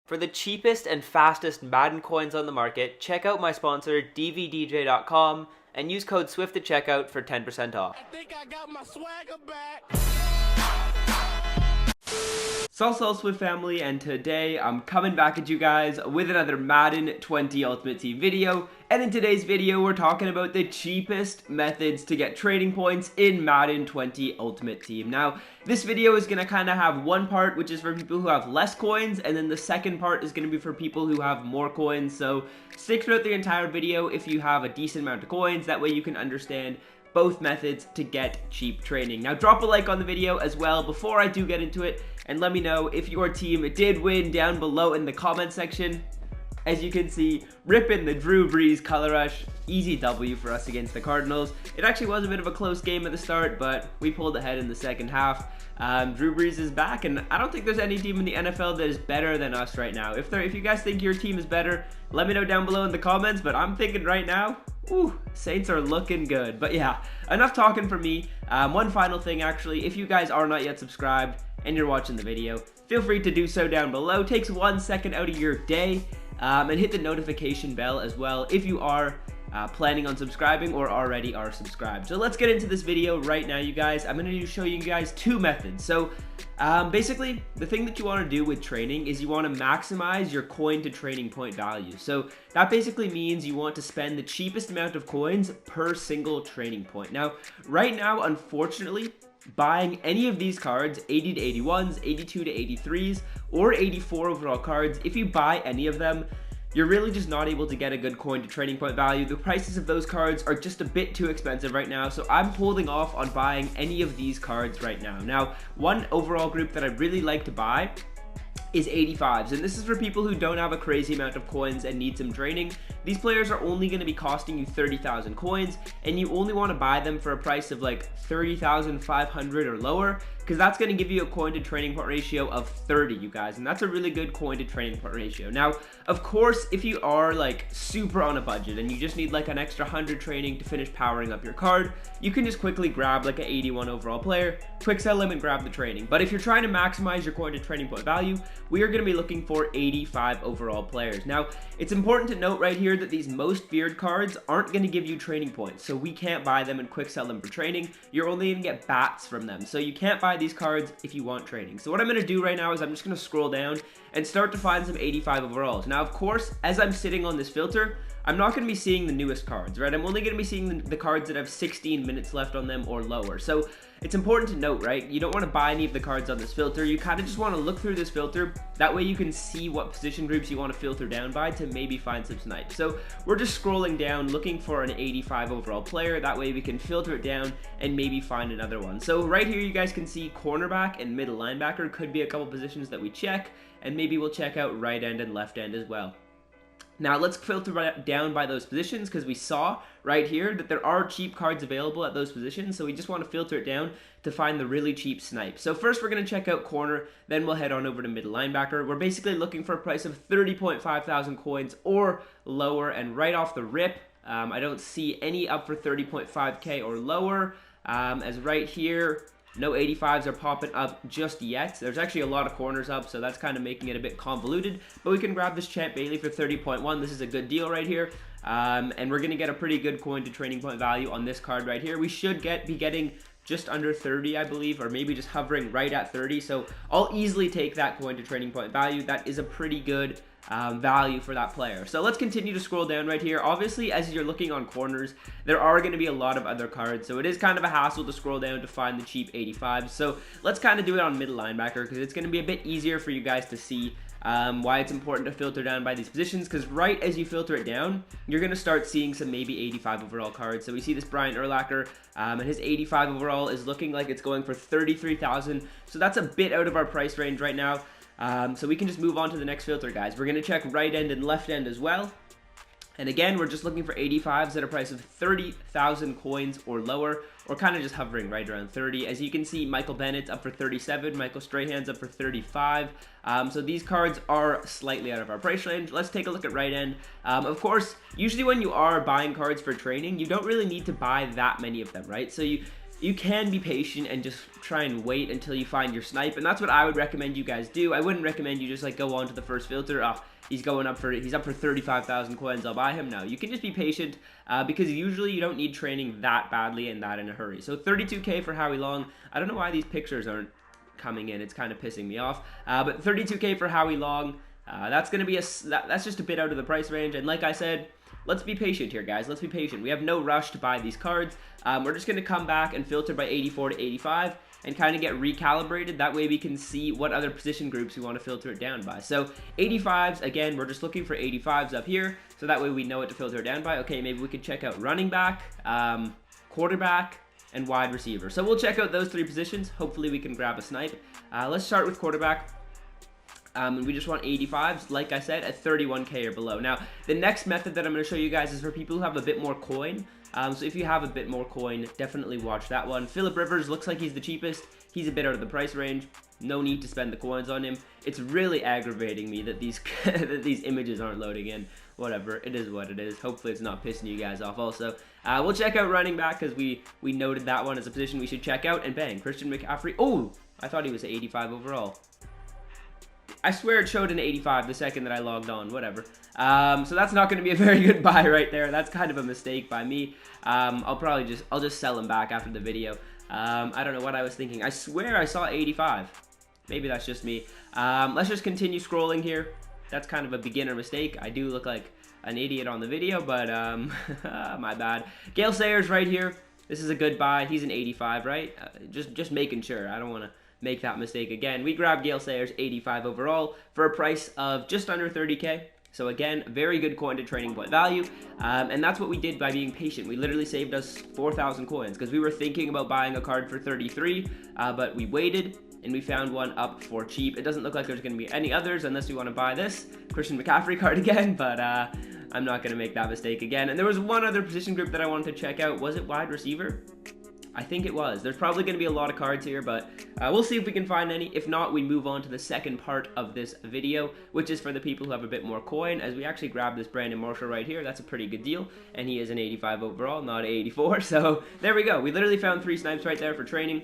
For the cheapest and fastest Madden coins on the market, check out my sponsor dvdj.com and use code SWIFT at checkout for 10% off. I think I got my swagger back. Salsa Swift family, and today I'm coming back at you guys with another Madden 20 Ultimate Team video. And in today's video, we're talking about the cheapest methods to get trading points in Madden 20 Ultimate Team. Now, this video is going to kind of have one part, which is for people who have less coins, and then the second part is going to be for people who have more coins. So stick throughout the entire video if you have a decent amount of coins. That way you can understand both methods to get cheap trading. Now, drop a like on the video as well before I do get into it, and let me know if your team did win down below in the comment section. As you can see, ripping the Drew Brees color rush, easy W for us against the Cardinals. It actually was a bit of a close game at the start, but we pulled ahead in the second half. Drew Brees is back, and I don't think there's any team in the NFL that is better than us right now. If you guys think your team is better, let me know down below in the comments, but I'm thinking right now, ooh, Saints are looking good. But yeah, enough talking for me. One final thing actually, if you guys are not yet subscribed and you're watching the video, feel free to do so down below. It takes 1 second out of your day. And hit the notification bell as well if you are planning on subscribing or already are subscribed. So let's get into this video right now, you guys. I'm going to show you guys two methods. So basically, the thing that you want to do with training is you want to maximize your coin to training point value. So that basically means you want to spend the cheapest amount of coins per single training point. Now, right now, unfortunately, buying any of these cards, 80 to 81s, 82 to 83s, or 84 overall cards, if you buy any of them, you're really just not able to get a good coin to training point value. The prices of those cards are just a bit too expensive right now, so I'm holding off on buying any of these cards right now. Now, one overall group that I really like to buy is 85s, and this is for people who don't have a crazy amount of coins and need some training. These players are only going to be costing you 30,000 coins, and you only want to buy them for a price of like 30,500 or lower, because that's going to give you a coin to training point ratio of 30, you guys, and that's a really good coin to training point ratio. Now, of course, if you are like super on a budget and you just need like an extra 100 training to finish powering up your card, you can just quickly grab like an 81 overall player, quick sell him and grab the training. But if you're trying to maximize your coin to training point value, we are going to be looking for 85 overall players. Now, it's important to note right here that these most feared cards aren't going to give you training points, so we can't buy them and quick sell them for training. You're only going to get bats from them, so you can't buy these cards if you want training. So what I'm going to do right now is I'm just going to scroll down and start to find some 85 overalls. Now, of course, as I'm sitting on this filter, I'm not going to be seeing the newest cards, right? I'm only going to be seeing the cards that have 16 minutes left on them or lower. So it's important to note, right? You don't want to buy any of the cards on this filter. You kind of just want to look through this filter. That way you can see what position groups you want to filter down by to maybe find some snipes. So we're just scrolling down looking for an 85 overall player. That way we can filter it down and maybe find another one. So right here you guys can see cornerback and middle linebacker could be a couple positions that we check, and maybe we'll check out right end and left end as well. Now let's filter down by those positions, because we saw right here that there are cheap cards available at those positions, so we just want to filter it down to find the really cheap snipe. So first we're going to check out corner, then we'll head on over to middle linebacker. We're basically looking for a price of 30.5 thousand coins or lower, and right off the rip, I don't see any up for 30.5k or lower, as right here, no 85s are popping up just yet. There's actually a lot of corners up, so that's kind of making it a bit convoluted. But we can grab this Champ Bailey for 30.1. This is a good deal right here. And we're going to get a pretty good coin to training point value on this card right here. We should be getting just under 30, I believe, or maybe just hovering right at 30. So I'll easily take that coin to training point value. That is a pretty good value for that player. So let's continue to scroll down right here. Obviously, as you're looking on corners, there are going to be a lot of other cards, so it is kind of a hassle to scroll down to find the cheap 85s. So let's kind of do it on middle linebacker, because it's going to be a bit easier for you guys to see why it's important to filter down by these positions, because right as you filter it down, you're going to start seeing some maybe 85 overall cards. So we see this Brian Urlacher, and his 85 overall is looking like it's going for 33,000, so that's a bit out of our price range right now. So we can just move on to the next filter, guys. We're going to check right end and left end as well. And again, we're just looking for 85s at a price of 30,000 coins or lower, or kind of just hovering right around 30. As you can see, Michael Bennett's up for 37, Michael Strahan's up for 35. So these cards are slightly out of our price range. Let's take a look at right end. Of course, usually when you are buying cards for training, you don't really need to buy that many of them, right? So you can be patient and just try and wait until you find your snipe, and that's what I would recommend you guys do. I wouldn't recommend you just like go on to the first filter. Oh, he's up for 35,000 coins, I'll buy him. No, you can just be patient because usually you don't need training that badly and that in a hurry. So 32k for Howie Long. I don't know why these pictures aren't coming in. It's kind of pissing me off. But 32k for Howie Long. That's gonna be that's just a bit out of the price range. And like I said, let's be patient here, guys. Let's be patient. We have no rush to buy these cards. We're just gonna come back and filter by 84 to 85 and kind of get recalibrated. That way we can see what other position groups we want to filter it down by. So 85s, again, we're just looking for 85s up here. So that way we know what to filter it down by. Okay, maybe we could check out running back, quarterback, and wide receiver. So we'll check out those 3 positions. Hopefully we can grab a snipe. Let's start with quarterback. And we just want 85s, like I said, at 31k or below. Now, the next method that I'm going to show you guys is for people who have a bit more coin. So if you have a bit more coin, definitely watch that one. Phillip Rivers looks like he's the cheapest. He's a bit out of the price range. No need to spend the coins on him. It's really aggravating me that these that these images aren't loading in. Whatever, it is what it is. Hopefully it's not pissing you guys off also. We'll check out running back because we noted that one as a position we should check out. And bang, Christian McCaffrey. Oh, I thought he was 85 overall. I swear it showed an 85 the second that I logged on, whatever. So that's not going to be a very good buy right there. That's kind of a mistake by me. I'll just sell him back after the video. I don't know what I was thinking. I swear I saw 85. Maybe that's just me. Let's just continue scrolling here. That's kind of a beginner mistake. I do look like an idiot on the video, but my bad. Gale Sayers right here. This is a good buy. He's an 85, right? Just making sure. I don't want to make that mistake again. We grabbed Gale Sayers 85 overall for a price of just under 30k. So again, very good coin to training point value. And that's what we did by being patient. We literally saved us 4,000 coins because we were thinking about buying a card for 33, but we waited and we found one up for cheap. It doesn't look like there's going to be any others unless we want to buy this Christian McCaffrey card again, but I'm not going to make that mistake again. And there was one other position group that I wanted to check out. Was it wide receiver? I think it was. There's probably going to be a lot of cards here, but we'll see if we can find any. If not, we move on to the second part of this video, which is for the people who have a bit more coin, as we actually grabbed this Brandon Marshall right here. That's a pretty good deal, and he is an 85 overall, not an 84. So there we go. We literally found 3 snipes right there for training.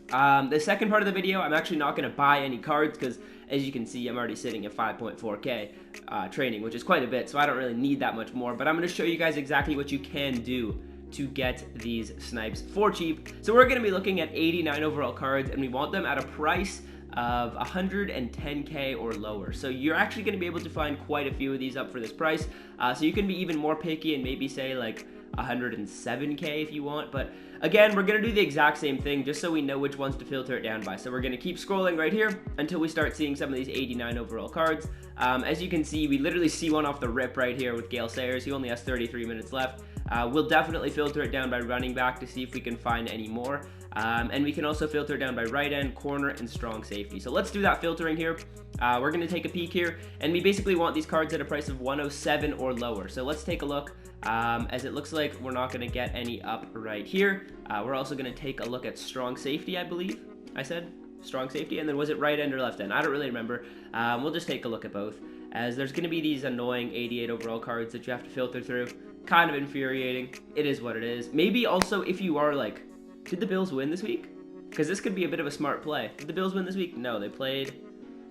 The second part of the video, I'm actually not going to buy any cards because, as you can see, I'm already sitting at 5.4k training, which is quite a bit, so I don't really need that much more. But I'm going to show you guys exactly what you can do to get these snipes for cheap. So we're going to be looking at 89 overall cards, and we want them at a price of 110k or lower. So you're actually going to be able to find quite a few of these up for this price. So you can be even more picky and maybe say like 107k if you want. But again, we're going to do the exact same thing just so we know which ones to filter it down by. So we're going to keep scrolling right here until we start seeing some of these 89 overall cards. As you can see, we literally see one off the rip right here with Gale Sayers. He only has 33 minutes left. We'll definitely filter it down by running back to see if we can find any more. And we can also filter it down by right end, corner, and strong safety. So let's do that filtering here. We're going to take a peek here, and we basically want these cards at a price of 107 or lower. So let's take a look, as it looks like we're not going to get any up right here. We're also going to take a look at strong safety, I believe I said. Strong safety, and then was it right end or left end? I don't really remember. We'll just take a look at both, as there's going to be these annoying 88 overall cards that you have to filter through. Kind of infuriating. It is what it is. Maybe also if you are like, did the Bills win this week? Because this could be a bit of a smart play. Did the Bills win this week? No, they played.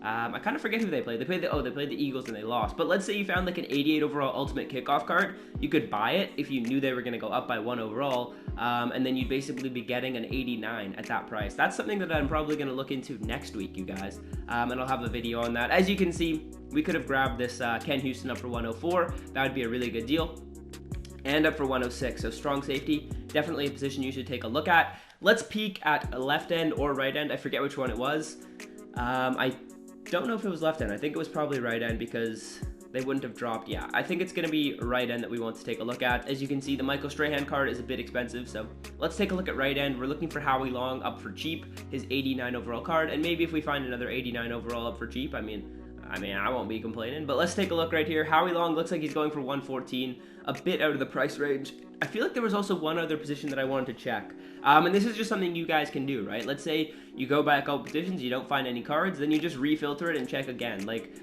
I kind of forget who they played. They played the Eagles and they lost. But let's say you found like an 88 overall ultimate kickoff card. You could buy it if you knew they were going to go up by 1 overall. And then you'd basically be getting an 89 at that price. That's something that I'm probably going to look into next week, you guys. And I'll have a video on that. As you can see, we could have grabbed this Ken Houston up for 104. That would be a really good deal. And up for 106, so strong safety, definitely a position you should take a look at. Let's peek at left end or right end. I forget which one it was. I don't know if it was left end. I think it was probably right end because they wouldn't have dropped. Yeah, I think it's going to be right end that we want to take a look at. As you can see, the Michael Strahan card is a bit expensive, so let's take a look at right end. We're looking for Howie Long up for cheap, his 89 overall card, and maybe if we find another 89 overall up for cheap, I mean, I won't be complaining, but let's take a look right here. Howie Long looks like he's going for 114, a bit out of the price range. I feel like there was also one other position that I wanted to check, and this is just something you guys can do, right? Let's say you go by a couple positions, you don't find any cards, then you just refilter it and check again. Like,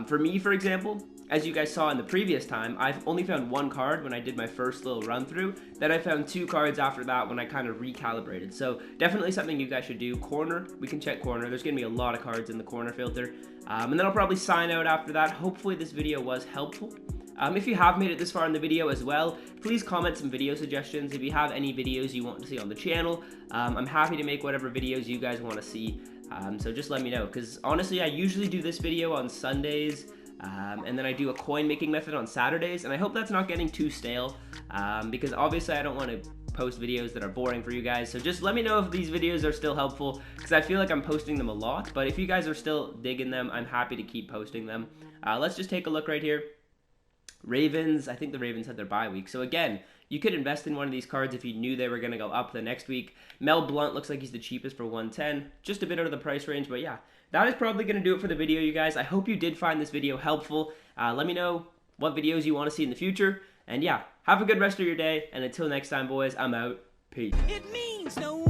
for me, for example, as you guys saw in the previous time, I've only found one card when I did my first little run through. Then I found 2 cards after that when I kind of recalibrated. So definitely something you guys should do. Corner, we can check corner. There's going to be a lot of cards in the corner filter. And then I'll probably sign out after that. Hopefully this video was helpful. If you have made it this far in the video as well, please comment some video suggestions. If you have any videos you want to see on the channel, I'm happy to make whatever videos you guys want to see. So just let me know, because honestly I usually do this video on Sundays, and then I do a coin making method on Saturdays, and I hope that's not getting too stale, because obviously I don't want to post videos that are boring for you guys. So just let me know if these videos are still helpful, because I feel like I'm posting them a lot, but if you guys are still digging them, I'm happy to keep posting them. Let's just take a look right here. Ravens, I think the Ravens had their bye week. So again, you could invest in one of these cards if you knew they were going to go up the next week. Mel Blount looks like he's the cheapest for 110. Just a bit out of the price range, but yeah. That is probably going to do it for the video, you guys. I hope you did find this video helpful. Let me know what videos you want to see in the future. And yeah, have a good rest of your day. And until next time, boys, I'm out. Peace. It means no